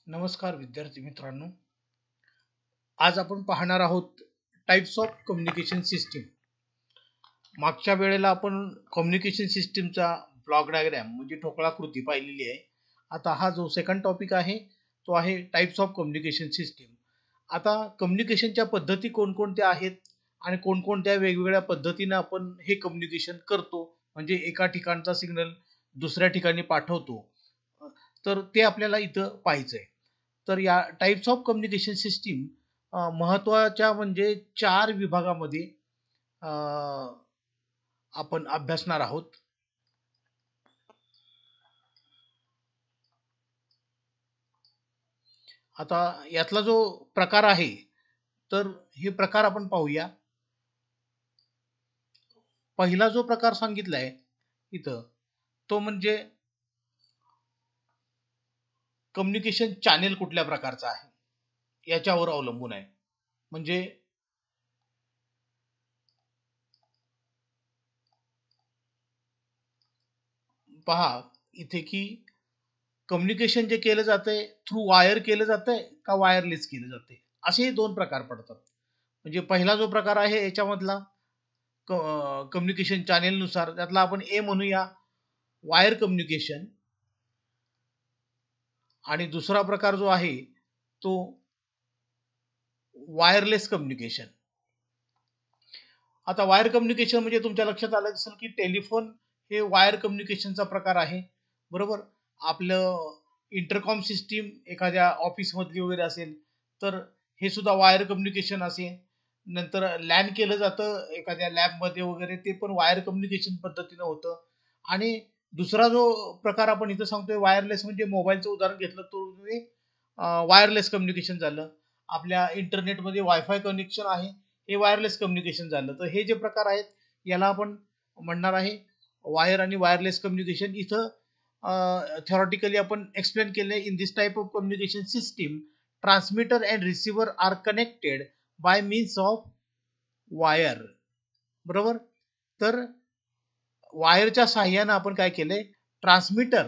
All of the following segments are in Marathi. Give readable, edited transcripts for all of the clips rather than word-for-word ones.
नमस्कार विद्यार्थी मित्रांनो. आज आपण पाहणार आहोत टाइप्स ऑफ कम्युनिकेशन सिस्टीम. मागच्या वेळेला आपण कम्युनिकेशन सिस्टीमचा ब्लॉक डायग्राम म्हणजे ठोकळाकृती पाहिलेली आहे. आता हा जो सेकंड टॉपिक आहे तो आहे टाइप्स ऑफ कम्युनिकेशन सिस्टीम. आता कम्युनिकेशनच्या पद्धती कोणकोणत्या आहेत आणि कोणकोणत्या वेगवेगळ्या पद्धतीने आपण हे कम्युनिकेशन करतो, म्हणजे एका ठिकाणचा सिग्नल दुसऱ्या ठिकाणी पाठवतो, तर ते आपल्याला इथं पाहायचं आहे. तर या टाइप्स ऑफ कम्युनिकेशन सिस्टीम महत्वाच्या म्हणजे 4 विभागामध्ये आपण अभ्यासणार आहोत. आता यातला जो प्रकार आहे तर हे प्रकार आपण पाहूया. पहिला जो प्रकार सांगितलाय इथं तो म्हणजे कम्युनिकेशन चॅनेल कुठल्या प्रकारचा आहे याच्यावर अवलंबून आहे. म्हणजे पहा इथे की कम्युनिकेशन जे केलं जातंय थ्रू वायर केलं जातंय का वायरलेस केलं जातंय, असे दोन प्रकार पडतात. म्हणजे पहिला जो प्रकार आहे याच्यामधला कम्युनिकेशन चॅनेल नुसार त्यातला आपण ए म्हणूया वायर कम्युनिकेशन, आणि दुसरा प्रकार जो आहे तो वायरलेस कम्युनिकेशन. आता वायर कम्युनिकेशन म्हणजे तुमच्या लक्षात आलं असेल की टेलिफोन हे वायर कम्युनिकेशनचा प्रकार आहे, बरोबर. आपलं इंटरकॉम सिस्टीम एखाद्या ऑफिस मधली वगैरे असेल तर हे सुद्धा वायर कम्युनिकेशन असेल. नंतर लॅन केलं जातं एखाद्या लॅब मध्ये वगैरे, ते पण वायर कम्युनिकेशन पद्धतीनं होतं. आणि दुसरा जो प्रकार आपण इथं सांगतोय वायरलेस, म्हणजे मोबाईलचं उदाहरण घेतलं तर वायरलेस कम्युनिकेशन झालं. आपल्या इंटरनेटमध्ये वायफाय कनेक्शन आहे हे वायरलेस कम्युनिकेशन झालं. तर हे जे प्रकार आहेत याला आपण म्हणणार आहे वायर आणि वायरलेस कम्युनिकेशन. इथं theoretically आपण एक्सप्लेन केले. In this type of communication system transmitter and receiver are connected by means of wire, बरोबर. तर वायरच्या साहाय्याने आपण काय केलंय, ट्रान्समीटर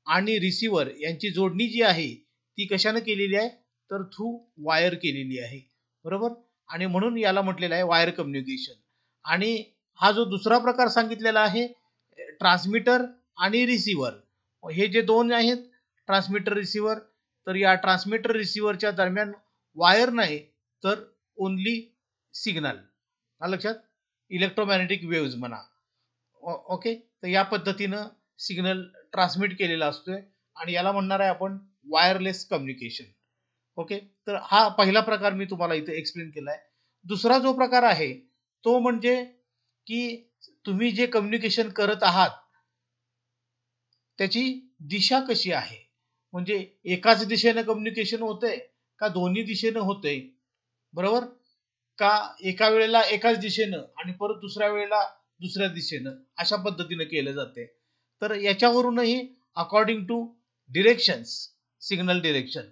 आणि रिसिव्हर यांची जोडणी जी आहे ती कशाने केलेली आहे तर थ्रू वायर केलेली आहे, बरोबर. आणि म्हणून याला म्हटलेलं आहे वायर कम्युनिकेशन. आणि हा जो दुसरा प्रकार सांगितलेला आहे ट्रान्समीटर आणि रिसिव्हर, हे जे दोन आहेत ट्रान्समीटर रिसिव्हर, तर या ट्रान्समीटर रिसिव्हरच्या दरम्यान वायर नाही तर ओनली सिग्नल, लक्षात, इलेक्ट्रोमॅग्नेटिक वेव्हज म्हणा. ओके, तर या पद्धतीनं सिग्नल ट्रान्समिट केलेला असतोय आणि याला म्हणणार आहे आपण वायरलेस कम्युनिकेशन. ओके, तर हा पहिला प्रकार मी तुम्हाला इथे एक्सप्लेन केलाय. दुसरा जो प्रकार आहे तो म्हणजे की तुम्ही जे कम्युनिकेशन करत आहात त्याची दिशा कशी आहे, म्हणजे एकाच दिशेने कम्युनिकेशन होतंय का दोन्ही दिशेने होतंय, बरोबर, का एका वेळेला एकाच दिशेनं आणि परत दुसऱ्या वेळेला दुसऱ्या दिशेनं, अशा पद्धतीने केलं जाते. तर याच्यावरूनही according to directions, signal direction,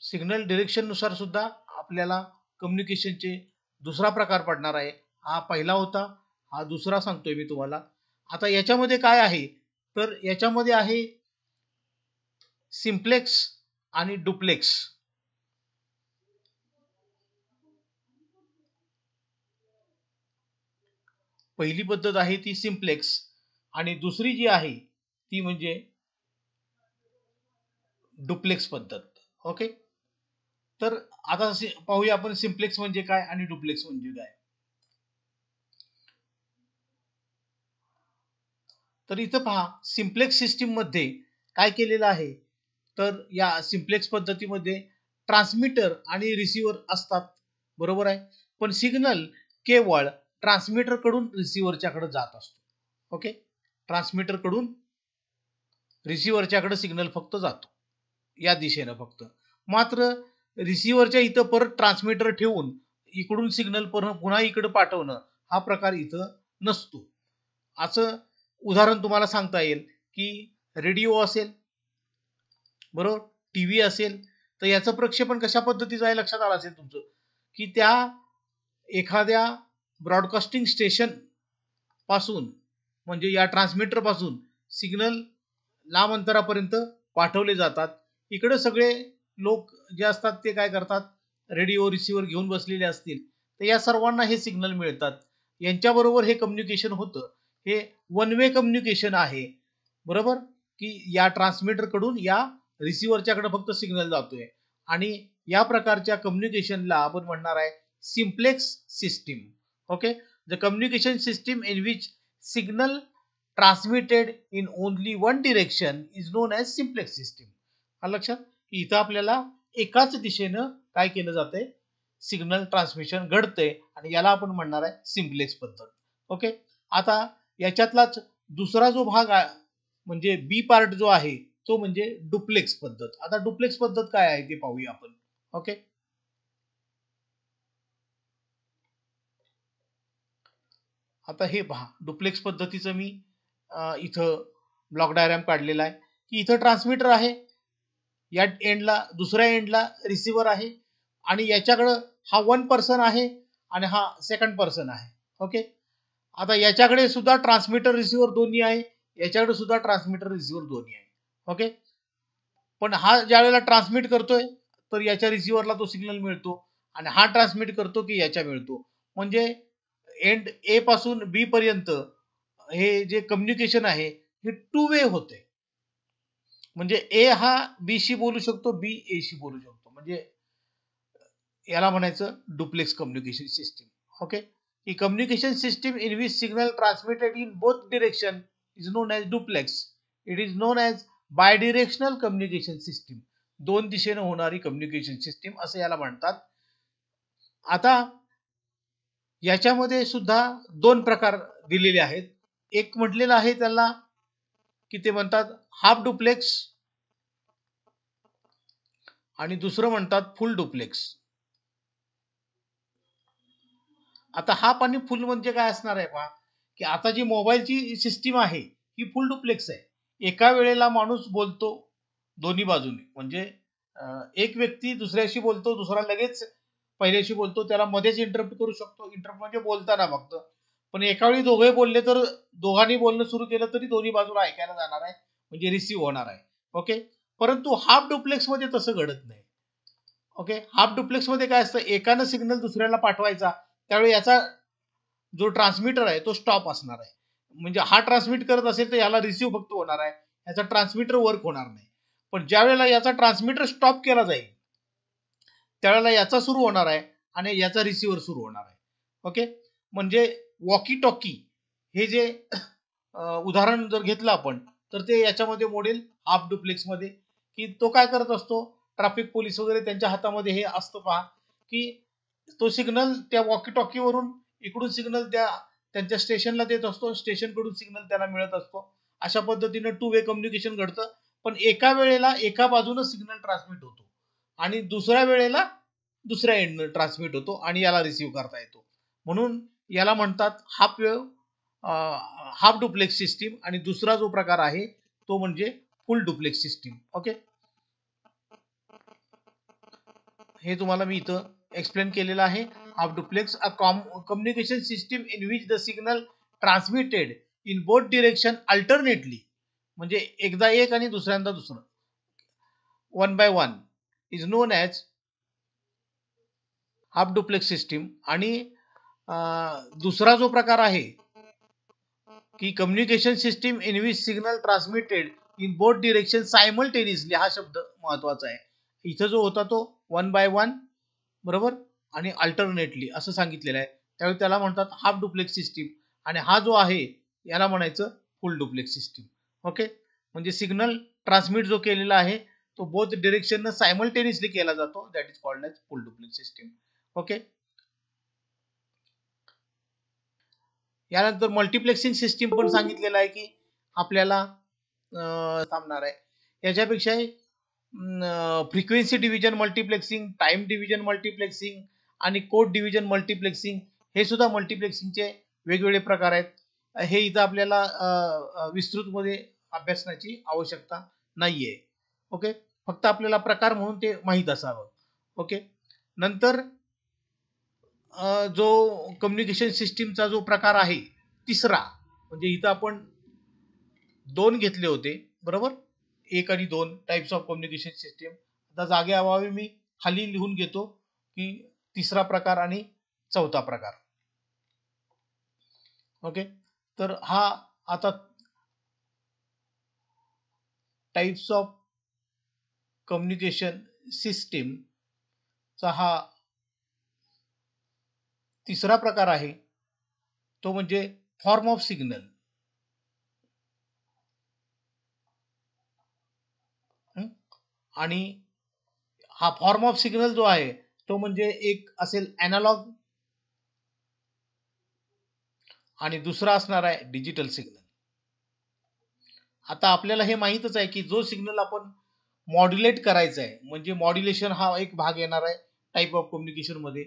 signal direction नुसार सुद्धा आपल्याला कम्युनिकेशनचे दुसरा प्रकार पडणार आहे. हा पहिला होता, हा दुसरा सांगतोय मी तुम्हाला. आता याच्यामध्ये काय आहे तर याच्यामध्ये आहे सिम्प्लेक्स आणि डुप्लेक्स. पहिली पद्धत आहे ती सिम्प्लेक्स आणि दुसरी जी आहे ती म्हणजे डुप्लेक्स पद्धत. ओके, तर आता पाहूया आपण सिम्प्लेक्स म्हणजे काय आणि डुप्लेक्स म्हणजे काय. तर इथं पहा सिम्प्लेक्स सिस्टीम मध्ये काय केलेलं आहे तर या सिम्प्लेक्स पद्धतीमध्ये ट्रान्समीटर आणि रिसिव्हर असतात, बरोबर आहे. पण सिग्नल केवळ ट्रान्समीटर कडून रिसिव्हरच्याकडे जात असतो. ओके, ट्रान्समीटर कडून रिसिव्हरच्याकडे सिग्नल फक्त जातो या दिशेनं फक्त. मात्र रिसिव्हरच्या इथं परत ट्रान्समीटर ठेवून इकडून सिग्नल पुन्हा इकडे पाठवणं हा प्रकार इथं नसतो. असं उदाहरण तुम्हाला सांगता येईल की रेडिओ असेल, बरोबर, टीव्ही असेल, तर याचं प्रक्षेपण कशा पद्धतीचं आहे लक्षात आलं असेल तुमचं की त्या एखाद्या ब्रॉडकास्टिंग स्टेशन पासून म्हणजे या ट्रान्समीटर पासून सिग्नल लांब अंतरापर्यंत पाठवले जातात. इकडे सगळे लोक जे असतात ते काय करतात, रेडिओ रिसिव्हर घेऊन बसलेले असतील तर या सर्वांना हे सिग्नल मिळतात. यांच्याबरोबर हे कम्युनिकेशन होतं. हे वन वे कम्युनिकेशन आहे, बरोबर, की या ट्रान्समीटर कडून या रिसिव्हरच्याकडे फक्त सिग्नल जातोय. आणि या प्रकारच्या कम्युनिकेशनला आपण म्हणणार आहे simplex system. Okay, the communication system in which signal transmitted in only one direction is known as simplex system. लक्षात, इथं आपल्याला एकाच दिशेनं काय केलं जातंय, सिग्नल ट्रान्समिशन घडतंय आणि याला आपण म्हणणार आहे सिम्प्लेक्स पद्धत. ओके, आता याच्यातलाच दुसरा जो भाग आहे म्हणजे बी पार्ट जो आहे तो म्हणजे डुप्लेक्स पद्धत. आता डुप्लेक्स पद्धत काय आहे ते पाहूया आपण. ओके, आता हे पहा, डुप्लेक्स पद्धतीचं मी इथं ब्लॉक डायग्राम काढलेला आहे की इथं ट्रान्समीटर आहे, या एंडला दुसऱ्या एंडला रिसिव्हर आहे आणि याच्याकडं हा वन पर्सन आहे आणि हा सेकंड पर्सन आहे. ओके, आता याच्याकडे सुद्धा ट्रान्समीटर रिसिव्हर दोन्ही आहे, याच्याकडे सुद्धा ट्रान्समीटर रिसिव्हर दोन्ही आहे. ओके, पण हा ज्या वेळेला ट्रान्समिट करतोय तर याच्या रिसिव्हरला तो सिग्नल मिळतो आणि हा ट्रान्समिट करतो की याच्या मिळतो. म्हणजे एंड ए पासून बी पर्यंत हे जे कम्युनिकेशन आहे हे टू वे होते. म्हणजे ए हा बी शी बोलू शकतो, बी ए शी बोलू शकतो. म्हणजे याला म्हणायचं डुप्लेक्स कम्युनिकेशन सिस्टीम. ओके, ही communication system in which signal transmitted in both direction is known as duplex. It is known as bidirectional communication system. दोन दिशेने होणारी कम्युनिकेशन सिस्टीम असं याला म्हणतात. आता याच्यामध्ये सुद्धा दोन प्रकार दिलेले आहेत. एक म्हटलेलं आहे त्याला की ते म्हणतात हाफ डुप्लेक्स आणि दुसरं म्हणतात फुल डुप्लेक्स. आता हाफ आणि फुल म्हणजे काय असणार आहे पहा, की आता जी मोबाईलची सिस्टीम आहे ही फुल डुप्लेक्स आहे. एका वेळेला माणूस बोलतो दोन्ही बाजूने, म्हणजे एक व्यक्ती दुसऱ्याशी बोलतो, दुसरा लगेच पहिल्याशी बोलतो, त्याला मध्येच इंटरप्ट करू शकतो. इंटरप्ट म्हणजे बोलताना फक्त. पण एका वेळी दोघे बोलले तर दोघांनी बोलणं सुरू केलं तरी दोन्ही बाजूला ऐकायला जाणार आहे, म्हणजे रिसिव्ह होणार आहे. ओके, परंतु हाफ डुप्लेक्स मध्ये तसं घडत नाही. ओके, हाफ डुप्लेक्स मध्ये काय असतं, एकानं सिग्नल दुसऱ्याला पाठवायचा त्यावेळी याचा जो ट्रान्समीटर आहे तो स्टॉप असणार आहे. म्हणजे हा ट्रान्समिट करत असेल तर याला रिसिव्ह फक्त होणार आहे, याचा ट्रान्समीटर वर्क होणार नाही. पण ज्या वेळेला याचा ट्रान्समीटर स्टॉप केला जाईल त्यावेळेला याचा सुरू होणार आहे आणि याचा रिसिव्हर सुरू होणार आहे. ओके, म्हणजे वॉकी टॉकी हे जे उदाहरण जर घेतलं आपण तर ते याच्यामध्ये मॉडेल हाफ डुप्लेक्स मध्ये, की तो काय करत असतो, ट्रॅफिक पोलीस वगैरे त्यांच्या हातामध्ये हे असतं पहा, की तो सिग्नल त्या वॉकी टॉकीवरून इकडून सिग्नल त्यांच्या स्टेशनला देत असतो, स्टेशन कडून सिग्नल त्याला मिळत असतो. अशा पद्धतीने टू वे कम्युनिकेशन घडतं. पण एका वेळेला एका बाजूने सिग्नल ट्रान्समिट होतो आणि दुसऱ्या वेळेला दुसऱ्या एंडनं ट्रान्समिट होतो आणि याला रिसिव्ह करता येतो. म्हणून याला म्हणतात हाफ डुप्लेक्स सिस्टीम. आणि दुसरा जो प्रकार आहे तो म्हणजे फुल डुप्लेक्स सिस्टीम. ओके, हे तुम्हाला मी इथं एक्सप्लेन केलेलं आहे. Half duplex a communication system in which the signal transmitted in both direction alternately, म्हणजे एकदा एक आणि दुसऱ्यांदा दुसरं, one by one, is known as half duplex system. आणि दुसरा जो प्रकार आहे की communication system in which signal transmitted in both direction simultaneously, हा शब्द महत्वाचा आहे. इथं जो होता तो वन बाय वन, बरोबर, आणि अल्टरनेटली असं सांगितलेलं आहे, त्यावेळी त्याला म्हणतात हाफ डुप्लेक्स सिस्टीम. आणि हा जो आहे याला म्हणायचं फुल डुप्लेक्स सिस्टीम. ओके, म्हणजे सिग्नल ट्रान्समिट जो केलेला आहे तो बोथ डिरेक्शन सायमल्टेनियसली केला जातो, that is called as full duplex system. Okay, यानंतर मल्टिप्लेक्सिंग सिस्टीम पण सांगितलेलं आहे की आपल्याला थांबणार आहे. याच्यापेक्षा frequency division multiplexing, time division multiplexing आणि कोड डिव्हिजन मल्टिप्लेक्सिंग हे सुद्धा मल्टिप्लेक्सिंगचे वेगवेगळे प्रकार आहेत. हे इथं आपल्याला विस्तृत मध्ये अभ्यासण्याची आवश्यकता नाहीये. ओके, फक्त आपल्याला प्रकार म्हणून ते माहीत असावं. ओके, नंतर जो कम्युनिकेशन सिस्टीमचा जो प्रकार आहे तिसरा, म्हणजे इथं आपण दोन घेतले होते, बरोबर, एक आणि दोन टाइप्स ऑफ कम्युनिकेशन सिस्टीम. आता जागे अभावी मी खाली लिहून घेतो की तिसरा प्रकार आणि चौथा प्रकार. ओके, तर हा आता टाइप्स ऑफ कम्युनिकेशन सिस्टीम चा हा तिसरा प्रकार आहे, तो म्हणजे फॉर्म ऑफ सिग्नल. आणि हा फॉर्म ऑफ सिग्नल जो आहे तो म्हणजे एक असेल अॅनालॉग आणि दुसरा असणार आहे डिजिटल सिग्नल. आता आपल्याला हे माहितच आहे की जो सिग्नल आपण मॉड्युलेट करायचा आहे, म्हणजे मॉड्युलेशन हा एक भाग येणार आहे टाइप ऑफ कम्युनिकेशन मध्ये.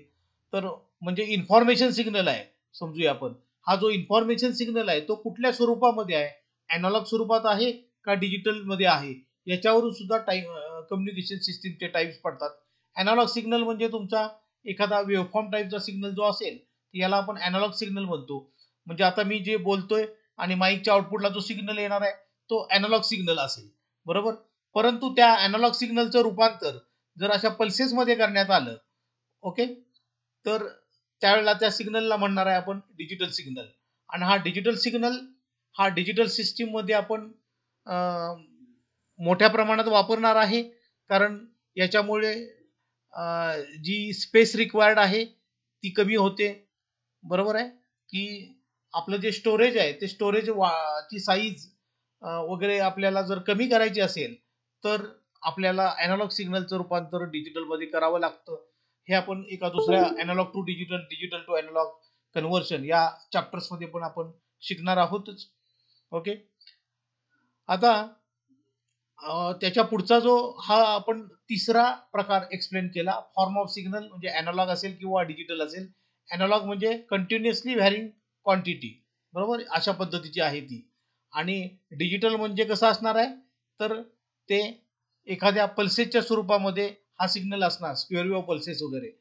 तर म्हणजे इन्फॉर्मेशन सिग्नल आहे समजूया आपण. हा जो इन्फॉर्मेशन सिग्नल आहे तो कुठल्या स्वरूपामध्ये आहे, अॅनालॉग स्वरूपात आहे का डिजिटल मध्ये आहे, याच्यावरून सुद्धा कम्युनिकेशन सिस्टीमचे टाइप्स पडतात. अॅनालॉग सिग्नल म्हणजे तुमचा एखादा वेव्हफॉर्म टाइपचा सिग्नल जो असेल याला आपण अॅनालॉग सिग्नल म्हणतो. म्हणजे आता मी जे बोलतोय आणि माईकच्या आउटपुटला जो सिग्नल येणार आहे तो अॅनालॉग सिग्नल असेल, बरोबर. परंतु त्या अॅनालॉग सिग्नलचं रूपांतर जर अशा पल्सेस मध्ये करण्यात आलं, ओके, तर त्यावेळेला त्या सिग्नलला म्हणणार आहे आपण डिजिटल सिग्नल. आणि हा डिजिटल सिस्टीम मध्ये आपण मोठ्या प्रमाणात वापरणार आहे, कारण याच्यामुळे जी स्पेस रिक्वायर्ड आहे ती कमी होते, बरोबर आहे. की आपलं जे स्टोरेज आहे ते स्टोरेज ची साईज वगैरे आपल्याला जर कमी करायची असेल तर आपल्याला अॅनालॉग सिग्नलचं रूपांतर डिजिटल मध्ये करावं लागतं. हे आपण एका दुसऱ्या analogue to digital, digital to analogue conversion या चॅप्टर्स मध्ये पण आपण शिकणार आहोतच. ओके, आता त्याच्या पुढचा जो हा आपण तिसरा प्रकार एक्सप्लेन केला, फॉर्म ऑफ सिग्नल म्हणजे अॅनालॉग असेल किंवा डिजिटल असेल. अॅनालॉग म्हणजे कंटिन्युअसली व्हॅरिंग क्वांटिटी, बरोबर, अशा पद्धतीची आहे ती. आणि डिजिटल म्हणजे कसं असणार आहे, तर ते एखाद्या पल्सेसच्या स्वरूपामध्ये हा सिग्नल असणार, स्क्वेअर वेव्ह पल्सेस वगैरे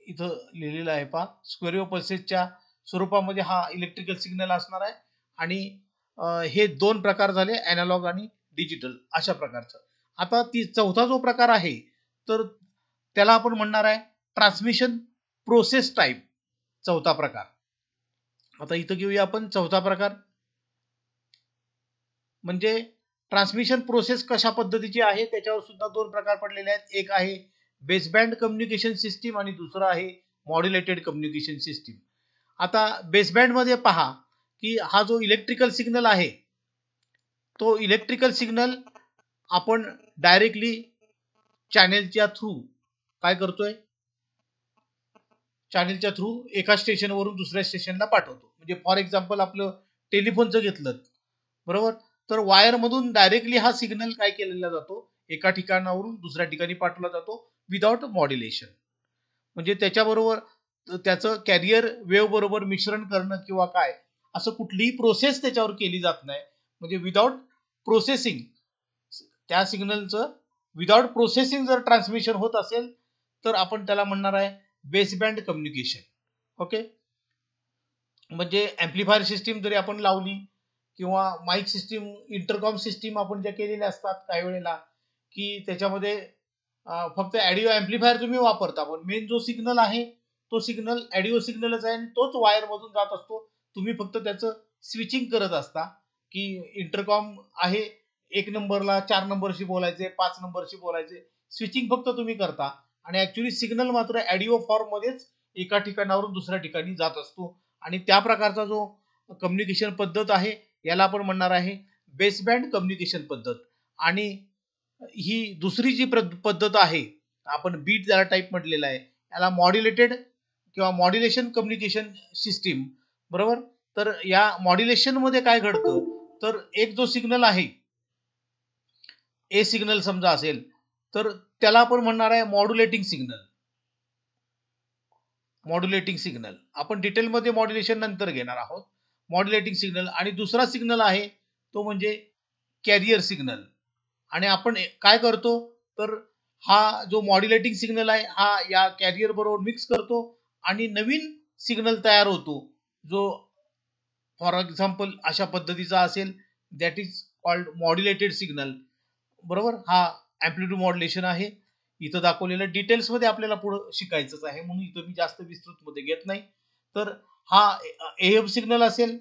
इथं लिहिलेलं आहे पहा. स्क्वेअर वेव्ह पल्सेसच्या स्वरूपामध्ये हा इलेक्ट्रिकल सिग्नल असणार आहे. आणि हे दोन प्रकार झाले, अॅनालॉग आणि डिजिटल अशा प्रकारचं. आता चौथा जो प्रकार आहे तर त्याला आपण म्हणणार आहे ट्रान्समिशन प्रोसेस टाइप, चौथा प्रकार. आता इथं घेऊया आपण चौथा प्रकार. म्हणजे ट्रान्समिशन प्रोसेस कशा पद्धतीची आहे त्याच्यावर सुद्धा दोन प्रकार पडलेले आहेत. एक आहे बेसबँड कम्युनिकेशन सिस्टीम आणि दुसरं आहे मॉड्युलेटेड कम्युनिकेशन सिस्टीम. आता बेसबँड मध्ये पहा की हा जो इलेक्ट्रिकल सिग्नल आहे तो इलेक्ट्रिकल सिग्नल आपण डायरेक्टली चॅनेलच्या थ्रू काय करतोय, चॅनेलच्या थ्रू एका स्टेशनवरून दुसऱ्या स्टेशनला पाठवतो. म्हणजे फॉर एक्झाम्पल आपलं टेलिफोनचं घेतलं, बरोबर, तर वायर मधून डायरेक्टली हा सिग्नल काय केलेला जातो, एका ठिकाणावरून दुसऱ्या ठिकाणी पाठवला जातो विदाउट मॉड्युलेशन. म्हणजे त्याच्याबरोबर त्याचं कॅरियर वेव्ह बरोबर मिश्रण करणं किंवा काय असं कुठलीही प्रोसेस त्याच्यावर केली जात नाही. म्हणजे विदाउट प्रोसेसिंग त्या सिग्नलचं विदाउट प्रोसेसिंग जर ट्रान्समिशन होत असेल तर आपण त्याला म्हणणार आहे बेसबँड कम्युनिकेशन. ओके, म्हणजे ऍम्प्लिफायर सिस्टीम जरी आपण लावली किंवा माईक सिस्टीम, इंटरकॉम सिस्टीम आपण ज्या केलेल्या असतात काही वेळेला, की त्याच्यामध्ये फक्त ऑडिओ ऍम्प्लिफायर तुम्ही वापरता पण मेन जो सिग्नल आहे तो सिग्नल ऑडिओ सिग्नलच आहे आणि तोच वायर मधून जात असतो. तुम्ही फक्त त्याचं स्विचिंग करत असता की इंटरकॉम आहे, एक नंबरला 4 नंबरशी बोलायचे, 5 नंबरशी बोलायचे, स्विचिंग फक्त तुम्ही करता. आणि ऍक्च्युली सिग्नल मात्र ऑडिओ फॉर्म मध्येच एका ठिकाणावरून दुसऱ्या ठिकाणी जात असतो. आणि त्या प्रकारचा जो कम्युनिकेशन पद्धत आहे याला आपण म्हणणार आहे बेसबँड कम्युनिकेशन पद्धत. आणि ही दुसरी जी पद्धत आहे आपण बीट ज्याला टाईप म्हटलेला आहे याला मॉड्युलेटेड किंवा मॉड्युलेशन कम्युनिकेशन सिस्टीम, बरोबर. तर या मॉड्युलेशन मध्ये काय घडतं, तर एक जो सिग्नल आहे ए सिग्नल समजा असेल तर त्याला आपण म्हणणार आहे मॉड्युलेटिंग सिग्नल. मॉड्युलेटिंग सिग्नल आपण डिटेलमध्ये मॉड्युलेशन नंतर घेणार आहोत. Modulating signal. आणि दुसरा सिग्नल आहे तो म्हणजे कॅरियर सिग्नल. आणि आपण काय करतो तर हा जो मॉड्युलेटिंग सिग्नल आहे हा या कॅरियर बरोबर मिक्स करतो आणि नवीन सिग्नल तयार होतो जो फॉर एक्झाम्पल अशा पद्धतीचा असेल, that is called modulated signal. बरोबर, हा अँप्लिट्यूड मॉड्युलेशन आहे. इथं दाखवलेलं डिटेल्स मध्ये आपल्याला पुढे शिकायचंच आहे, म्हणून इथं मी जास्त विस्तृत मध्ये घेत नाही. तर हा एएफ सिग्नल असेल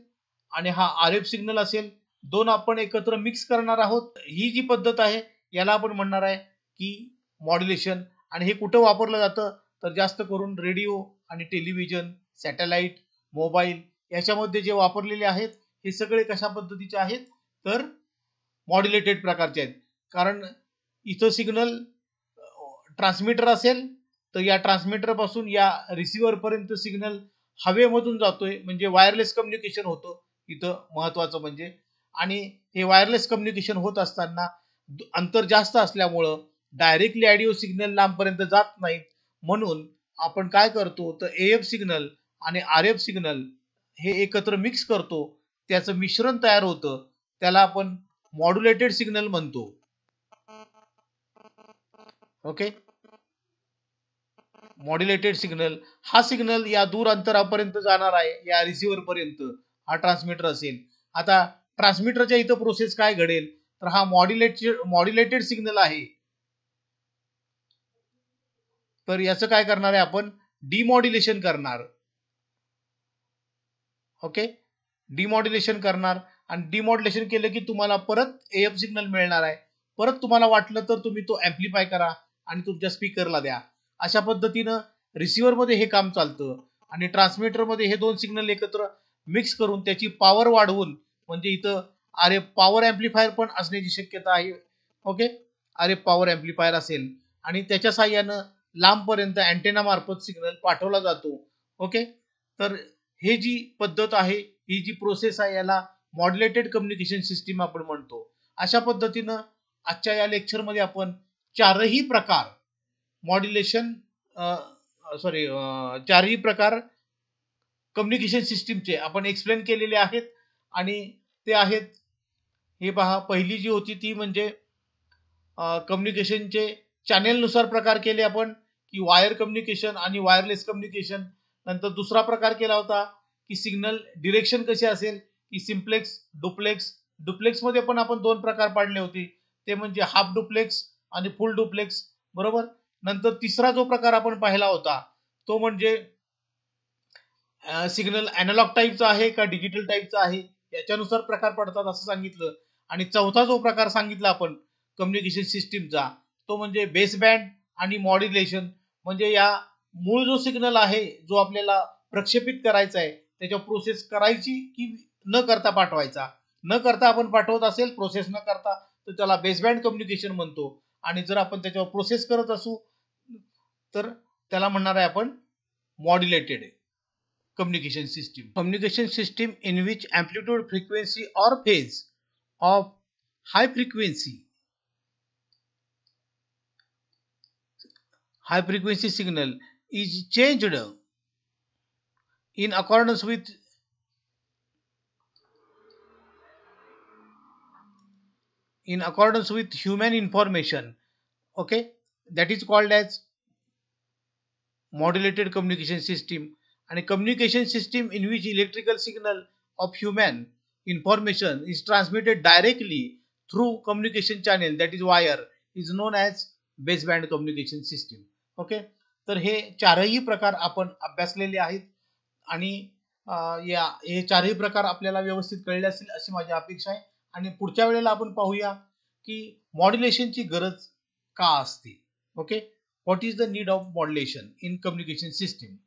आणि हा आरएफ सिग्नल असेल, दोन आपण एकत्र मिक्स करणार आहोत. ही जी पद्धत आहे याला आपण म्हणणार आहे की मॉड्युलेशन. आणि हे कुठं वापरलं जातं, तर जास्त करून रेडिओ आणि टेलिव्हिजन, सॅटेलाइट, मोबाईल याच्यामध्ये जे वापरलेले आहेत हे सगळे कशा पद्धतीचे आहेत, तर मॉड्युलेटेड प्रकारचे आहेत. कारण इथं सिग्नल ट्रान्समीटर असेल तर या ट्रान्समीटर पासून या रिसिव्हर पर्यंत सिग्नल हवेमधून जातोय, म्हणजे वायरलेस कम्युनिकेशन होतं इथं महत्वाचं म्हणजे. आणि हे वायरलेस कम्युनिकेशन होत असताना अंतर जास्त असल्यामुळं डायरेक्टली ऑडिओ सिग्नल लांबपर्यंत जात नाहीत. म्हणून आपण काय करतो, तर एएफ सिग्नल आणि आरएफ सिग्नल हे एकत्र मिक्स करतो, त्याचं मिश्रण तयार होतं, त्याला आपण मॉड्युलेटेड सिग्नल म्हणतो. ओके, मॉड्युलेटेड सिग्नल हा सिग्नल या दूर अंतरापर्यंत जाणार आहे, या रिसिव्हर पर्यंत हा ट्रान्समीटर असेल. आता ट्रान्समीटरच्या इथं प्रोसेस काय घडेल, तर हा मॉड्युलेटेड सिग्नल आहे, तर याचं काय करणार आहे आपण, डिमॉड्युलेशन करणार. ओके, डिमॉड्युलेशन करणार. आणि डिमॉड्युलेशन केलं की तुम्हाला परत एएफ सिग्नल मिळणार आहे. परत तुम्हाला वाटलं तर तुम्ही तो ऍम्प्लिफाय करा आणि तुमच्या स्पीकरला द्या. अशा पद्धतीनं रिसिव्हर मध्ये हे काम चालतं. आणि ट्रान्समीटर मध्ये हे दोन सिग्नल एकत्र मिक्स करून त्याची पॉवर वाढवून, म्हणजे इथं आरएफ पॉवर ऍम्प्लिफायर पण असण्याची शक्यता आहे. ओके, आरएफ पॉवर ऍम्प्लिफायर असेल आणि त्याच्या साह्यानं लांबपर्यंत अँटेना मार्फत सिग्नल पाठवला जातो. ओके, तर हे जी पद्धत आहे, ही जी प्रोसेस आहे, याला मॉड्युलेटेड कम्युनिकेशन सिस्टीम आपण म्हणतो. अशा पद्धतीनं आजच्या या लेक्चर मध्ये आपण चारही प्रकार मॉड्युलेशन चारही प्रकार कम्युनिकेशन सिस्टीमचे आपण एक्सप्लेन केलेले आहेत. आणि ते आहेत, हे पहा, पहिली जी होती ती म्हणजे कम्युनिकेशनचे चॅनेलनुसार प्रकार केले आपण, की वायर कम्युनिकेशन आणि वायरलेस कम्युनिकेशन. नंतर दुसरा प्रकार केला होता की सिग्नल डिरेक्शन कशी असेल, की सिम्प्लेक्स, डुप्लेक्स. डुप्लेक्स मध्ये पण आपण दोन प्रकार पाडले होते, ते म्हणजे हाफ डुप्लेक्स आणि फुल डुप्लेक्स. बरोबर. नंतर तिसरा जो प्रकार आपण पाहिला होता तो म्हणजे सिग्नल अॅनालॉग टाईपचा आहे का डिजिटल टाईपचा आहे, याच्यानुसार प्रकार पडतात असं सांगितलं. आणि चौथा जो प्रकार सांगितला आपण कम्युनिकेशन सिस्टीमचा, तो म्हणजे बेस बँड आणि मॉड्युलेशन. म्हणजे या मूळ जो सिग्नल आहे, जो आपल्याला प्रक्षेपित करायचा आहे, त्याच्यावर प्रोसेस करायची की न करता पाठवायचा. न करता आपण पाठवत असेल, प्रोसेस न करता, तर त्याला बेसबँड कम्युनिकेशन म्हणतो. आणि जर आपण त्याच्यावर प्रोसेस करत असू तर त्याला म्हणणार आहे आपण modulated communication system. Communication system in which amplitude, frequency or phase of high frequency signal is changed in accordance with human information. Okay, that is called as modulated communication system. And a communication system in which electrical signal of human information is transmitted directly through communication channel, that is wire, is known as baseband communication system. Okay, तर हे चारही प्रकार आपण अभ्यासलेले आहेत. आणि या हे चारही प्रकार आपल्याला व्यवस्थित कळले असतील अशी माझी अपेक्षा आहे. आणि पुढच्या वेळेला आपण पाहूया की मॉड्युलेशनची गरज का असते. Okay, what is the need of modulation in communication system.